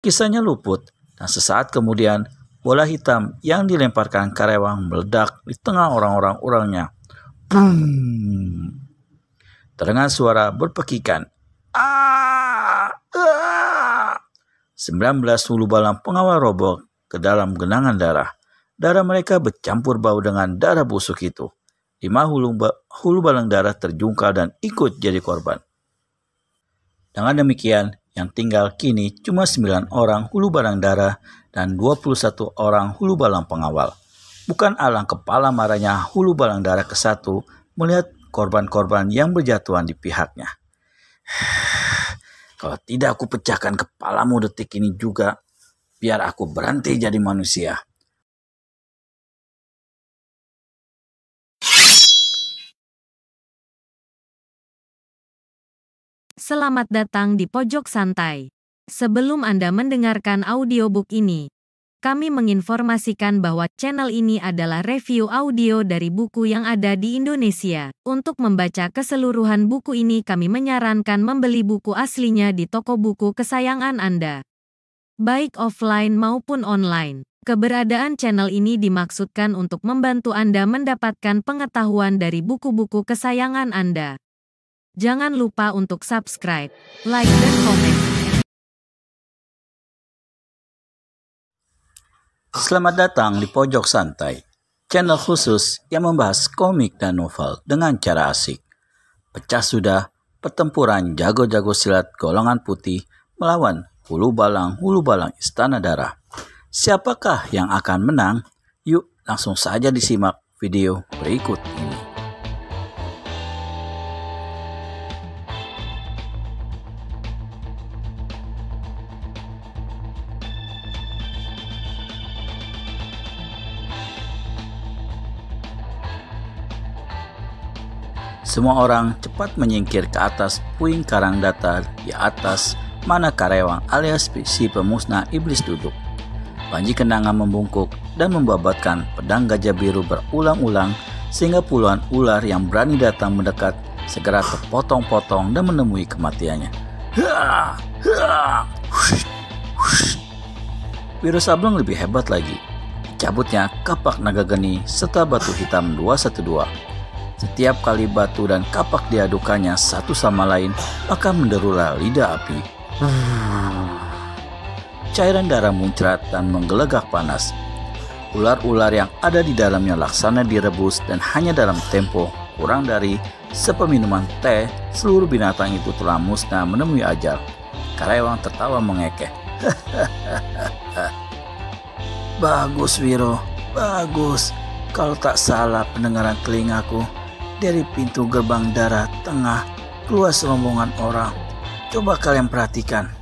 Kisahnya luput, dan sesaat kemudian bola hitam yang dilemparkan Karewang meledak di tengah orang-orangnya. Boom! Terdengar suara berpekikan. 19 hulu balang pengawal roboh ke dalam genangan darah. Darah mereka bercampur bau dengan darah busuk itu. 5 hulu balang darah terjungkal dan ikut jadi korban. Dengan demikian, yang tinggal kini cuma 9 orang hulu balang darah dan 21 orang hulu balang pengawal. Bukan alang kepala marahnya hulu balang darah ke-1 melihat korban-korban yang berjatuhan di pihaknya. Kalau tidak aku pecahkan kepalamu detik ini juga, biar aku berhenti jadi manusia. Selamat datang di Pojok Santai. Sebelum Anda mendengarkan audiobook ini, kami menginformasikan bahwa channel ini adalah review audio dari buku yang ada di Indonesia. Untuk membaca keseluruhan buku ini kami menyarankan membeli buku aslinya di toko buku kesayangan Anda, baik offline maupun online. Keberadaan channel ini dimaksudkan untuk membantu Anda mendapatkan pengetahuan dari buku-buku kesayangan Anda. Jangan lupa untuk subscribe, like, dan komen. Selamat datang di Pojok Santai, channel khusus yang membahas komik dan novel dengan cara asik. Pecah sudah pertempuran jago-jago silat golongan putih melawan hulu balang Istana Darah. Siapakah yang akan menang? Yuk langsung saja disimak video berikut ini. Semua orang cepat menyingkir ke atas puing karang datar di atas mana Karewang alias si pemusnah iblis duduk. Panji Kenanga membungkuk dan membabatkan pedang gajah biru berulang-ulang sehingga puluhan ular yang berani datang mendekat segera terpotong-potong dan menemui kematiannya. Wiro Sableng lebih hebat lagi. Cabutnya kapak naga geni serta batu hitam 212. Setiap kali batu dan kapak diadukannya satu sama lain, maka menderulah lidah api. Cairan darah muncrat dan menggelegak panas. Ular-ular yang ada di dalamnya laksana direbus dan hanya dalam tempo kurang dari sepeminuman teh, seluruh binatang itu telah musnah menemui ajal. Karewang tertawa mengekeh. Bagus Wiro, bagus. Kalau tak salah pendengaran telingaku, dari pintu gerbang darah tengah keluar serombongan orang. Coba kalian perhatikan.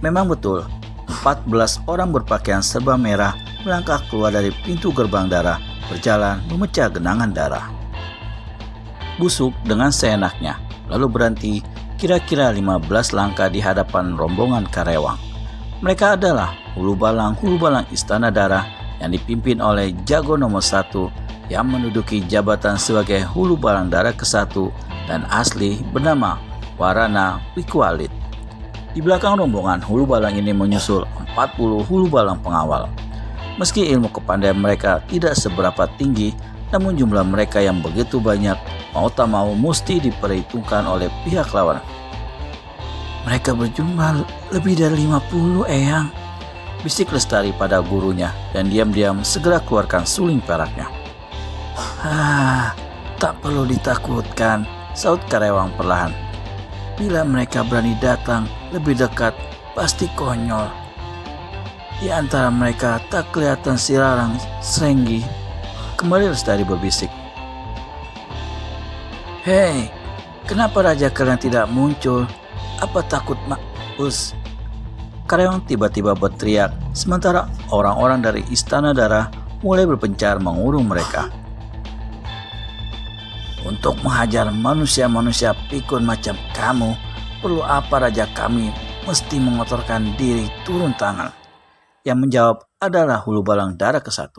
Memang betul, 14 orang berpakaian serba merah melangkah keluar dari pintu gerbang darah, berjalan memecah genangan darah. Busuk dengan seenaknya, lalu berhenti kira-kira 15 langkah di hadapan rombongan Karewang. Mereka adalah hulu balang Istana Darah yang dipimpin oleh jago nomor 1 yang menduduki jabatan sebagai hulu balang darah ke-1 dan asli bernama Warana Wikwalit. Di belakang rombongan hulu balang ini menyusul 40 hulu balang pengawal. Meski ilmu kepandaian mereka tidak seberapa tinggi, namun jumlah mereka yang begitu banyak mau tak mau mesti diperhitungkan oleh pihak lawan. Mereka berjumlah lebih dari 50, Eyang, bisik Lestari pada gurunya dan diam-diam segera keluarkan suling peraknya. Tak perlu ditakutkan, saut Karewang perlahan. Bila mereka berani datang lebih dekat, pasti konyol. Di antara mereka tak kelihatan si Larang Srenggi. Kembali Lestari berbisik. Hei, kenapa raja kalian tidak muncul? Apa takut mampus? Karewang tiba-tiba berteriak, sementara orang-orang dari Istana Darah mulai berpencar mengurung mereka. Untuk menghajar manusia-manusia pikun macam kamu, perlu apa raja kami mesti mengotorkan diri turun tangan? Yang menjawab adalah hulu balang darah ke-1.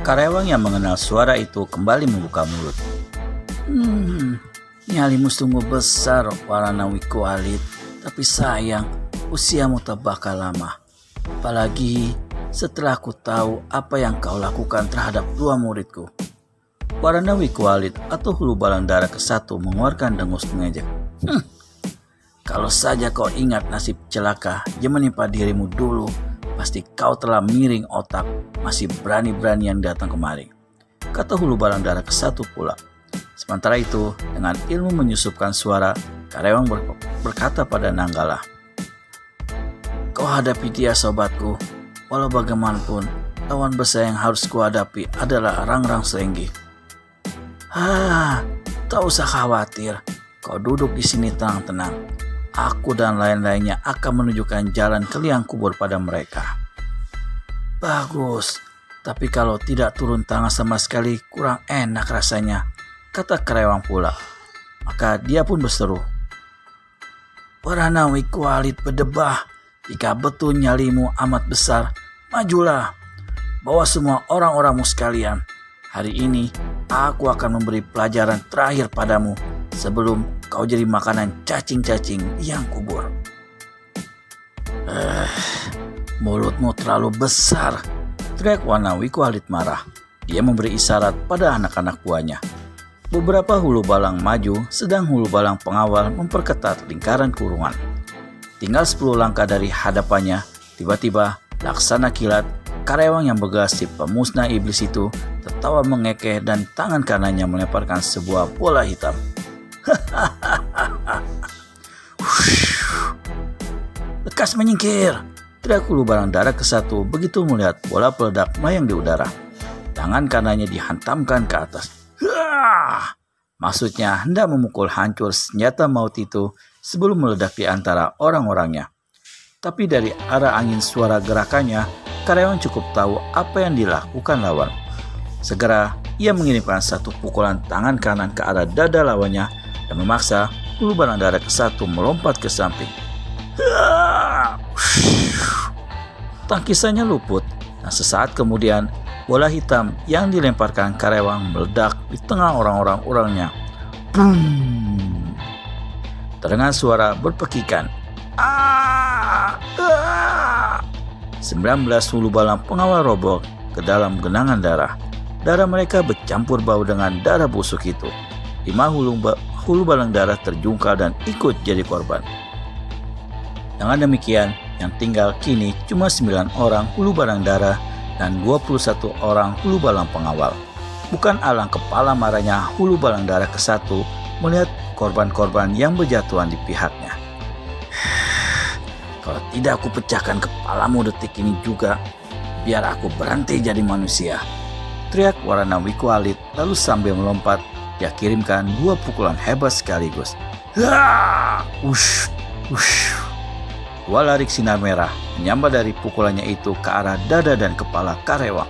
Karewang yang mengenal suara itu kembali membuka mulut. Nyalimu sungguh besar, Warana Wikualit. Tapi sayang, usiamu tak bakal lama. Apalagi setelah aku tahu apa yang kau lakukan terhadap dua muridku. Warana Wikualit atau Hulu Balang Dara ke-1 mengeluarkan dengus mengejek. Kalau saja kau ingat nasib celaka yang menimpa dirimu dulu, pasti kau telah miring otak, masih berani-beranian datang kemari, kata Hulu Balang Dara ke-1 pula. Sementara itu, dengan ilmu menyusupkan suara, Karewang berkata pada Nanggala, kau hadapi dia sobatku, walau bagaimanapun, lawan besar yang harus kuhadapi adalah Rangrang Srenggi. Tak usah khawatir, kau duduk di sini tenang-tenang. Aku dan lain-lainnya akan menunjukkan jalan ke liang kubur pada mereka. Bagus, tapi kalau tidak turun tangan sama sekali kurang enak rasanya, kata Karewang pula. Maka dia pun berseru, Warana Wikualit berdebah, jika betul nyalimu amat besar, majulah, bawa semua orang-orangmu sekalian. Hari ini aku akan memberi pelajaran terakhir padamu sebelum kau jadi makanan cacing-cacing yang kubur. Mulutmu terlalu besar, teriak Warana Wikualit marah. Dia memberi isyarat pada anak-anak buahnya. Beberapa hulu balang maju, sedang hulu balang pengawal memperketat lingkaran kurungan. Tinggal 10 langkah dari hadapannya, tiba-tiba laksana kilat, Karewang yang bergegas si pemusnah iblis itu tertawa mengekeh dan tangan kanannya melemparkan sebuah bola hitam. Lekas menyingkir, teriak Hulu Balang Dara ke-1 begitu melihat bola peledak melayang di udara. Tangan kanannya dihantamkan ke atas. Maksudnya hendak memukul hancur senjata maut itu sebelum meledak di antara orang-orangnya. Tapi dari arah angin suara gerakannya, Karewang cukup tahu apa yang dilakukan lawan. Segera ia mengirimkan satu pukulan tangan kanan ke arah dada lawannya dan memaksa Hulu Balang Dara ke-1 melompat ke samping. Tangkisannya luput dan sesaat kemudian bola hitam yang dilemparkan Karewang meledak di tengah orang-orangnya. Terdengar suara berpekikan. 19 hulu balang pengawal roboh ke dalam genangan darah. Darah mereka bercampur bau dengan darah busuk itu. 5 hulu balang darah terjungkal dan ikut jadi korban. Dengan demikian, yang tinggal kini cuma 9 orang hulu balang darah dan 21 orang hulu balang pengawal. Bukan alang kepala marahnya Hulu Balang Dara ke-1 melihat korban-korban yang berjatuhan di pihaknya. Kalau tidak aku pecahkan kepalamu detik ini juga, biar aku berhenti jadi manusia, teriak Warana Wikualit lalu sambil melompat dia kirimkan 2 pukulan hebat sekaligus. Dua larik sinar merah menyambar dari pukulannya itu ke arah dada dan kepala Karewang.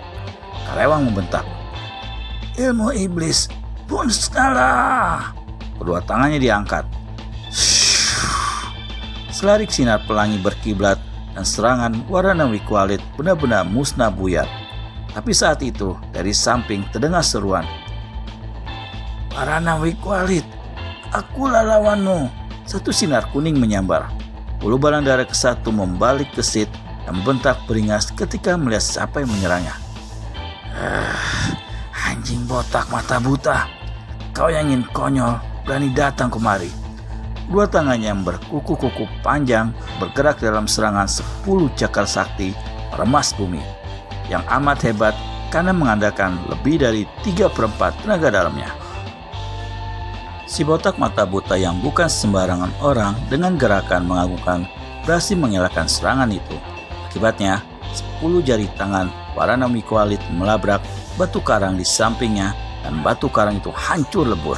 Karewang membentak, ilmu iblis musnahlah. Kedua tangannya diangkat. Selarik sinar pelangi berkiblat dan serangan Warana Wikualit benar-benar musnah buyar. Tapi saat itu dari samping terdengar seruan, Warana Wikualit, akulah lawanmu. Satu sinar kuning menyambar. Hulu Balang Dara ke-1 membalik gesit dan membentak beringas ketika melihat siapa yang menyerangnya. Anjing botak mata buta, kau yang ingin konyol berani datang kemari. Dua tangannya yang berkuku-kuku panjang bergerak dalam serangan 10 cakar sakti meremas bumi, yang amat hebat karena mengandalkan lebih dari 3/4 tenaga dalamnya. Si botak mata buta yang bukan sembarangan orang dengan gerakan mengagumkan berhasil mengelakkan serangan itu. Akibatnya 10 jari tangan Warana Wikualit melabrak batu karang di sampingnya dan batu karang itu hancur lebur.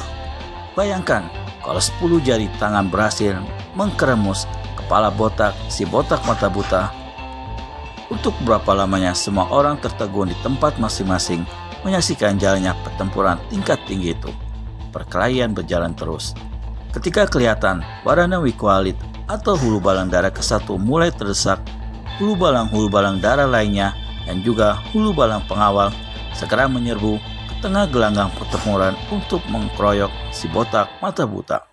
Bayangkan kalau 10 jari tangan berhasil mengkeremus kepala botak si botak mata buta. Untuk berapa lamanya semua orang tertegun di tempat masing-masing menyaksikan jalannya pertempuran tingkat tinggi itu. Perkelahian berjalan terus. Ketika kelihatan Warana Wikualit atau Hulu Balang Dara ke-1 mulai terdesak, hulu balang Dara lainnya dan juga hulu balang pengawal segera menyerbu ke tengah gelanggang pertempuran untuk mengkeroyok si botak mata buta.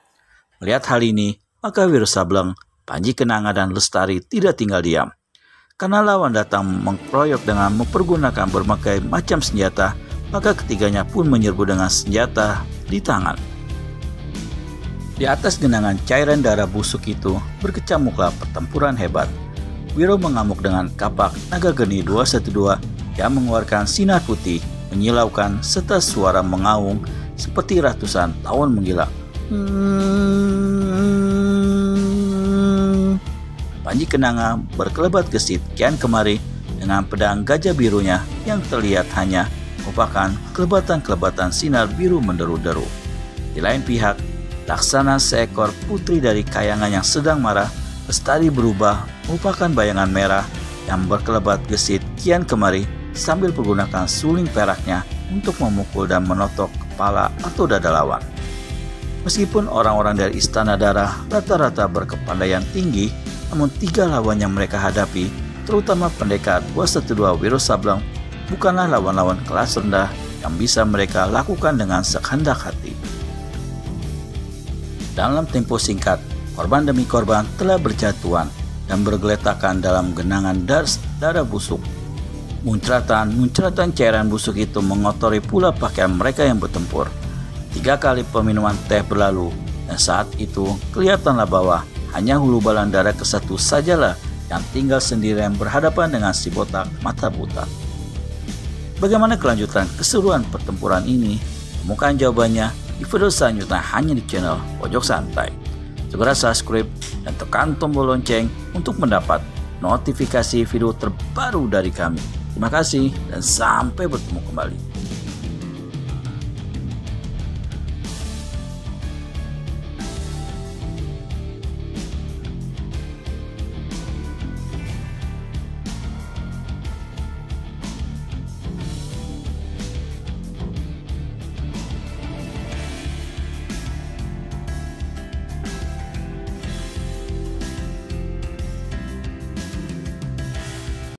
Melihat hal ini, maka Wiro Sableng, Panji Kenanga, dan Lestari tidak tinggal diam. Karena lawan datang mengkeroyok dengan mempergunakan berbagai macam senjata, maka ketiganya pun menyerbu dengan senjata di tangan. Di atas genangan cairan darah busuk itu berkecamuklah pertempuran hebat. Wiro mengamuk dengan kapak naga geni 212 yang mengeluarkan sinar putih, menyilaukan serta suara mengaung seperti ratusan tahun menggila. Panji Kenanga berkelebat gesit kian kemari dengan pedang gajah birunya yang terlihat hanya merupakan kelebatan-kelebatan sinar biru menderu-deru. Di lain pihak, laksana seekor putri dari kayangan yang sedang marah, Lestari berubah merupakan bayangan merah yang berkelebat gesit kian kemari sambil menggunakan suling peraknya untuk memukul dan menotok kepala atau dada lawan. Meskipun orang-orang dari Istana Darah rata-rata berkepandaian tinggi, namun 3 lawan yang mereka hadapi, terutama pendekar 212 Wiro Sableng, bukanlah lawan-lawan kelas rendah yang bisa mereka lakukan dengan sekehendak hati. Dalam tempo singkat, korban demi korban telah berjatuhan dan bergeletakan dalam genangan darah busuk. Muncratan cairan busuk itu mengotori pula pakaian mereka yang bertempur. 3 kali peminuman teh berlalu, dan saat itu kelihatanlah bahwa hanya hulu balang darah kesatu sajalah yang tinggal sendirian berhadapan dengan si botak mata buta. Bagaimana kelanjutan keseruan pertempuran ini? Temukan jawabannya di video selanjutnya hanya di channel Pojok Santai. Segera subscribe dan tekan tombol lonceng untuk mendapat notifikasi video terbaru dari kami. Terima kasih dan sampai bertemu kembali.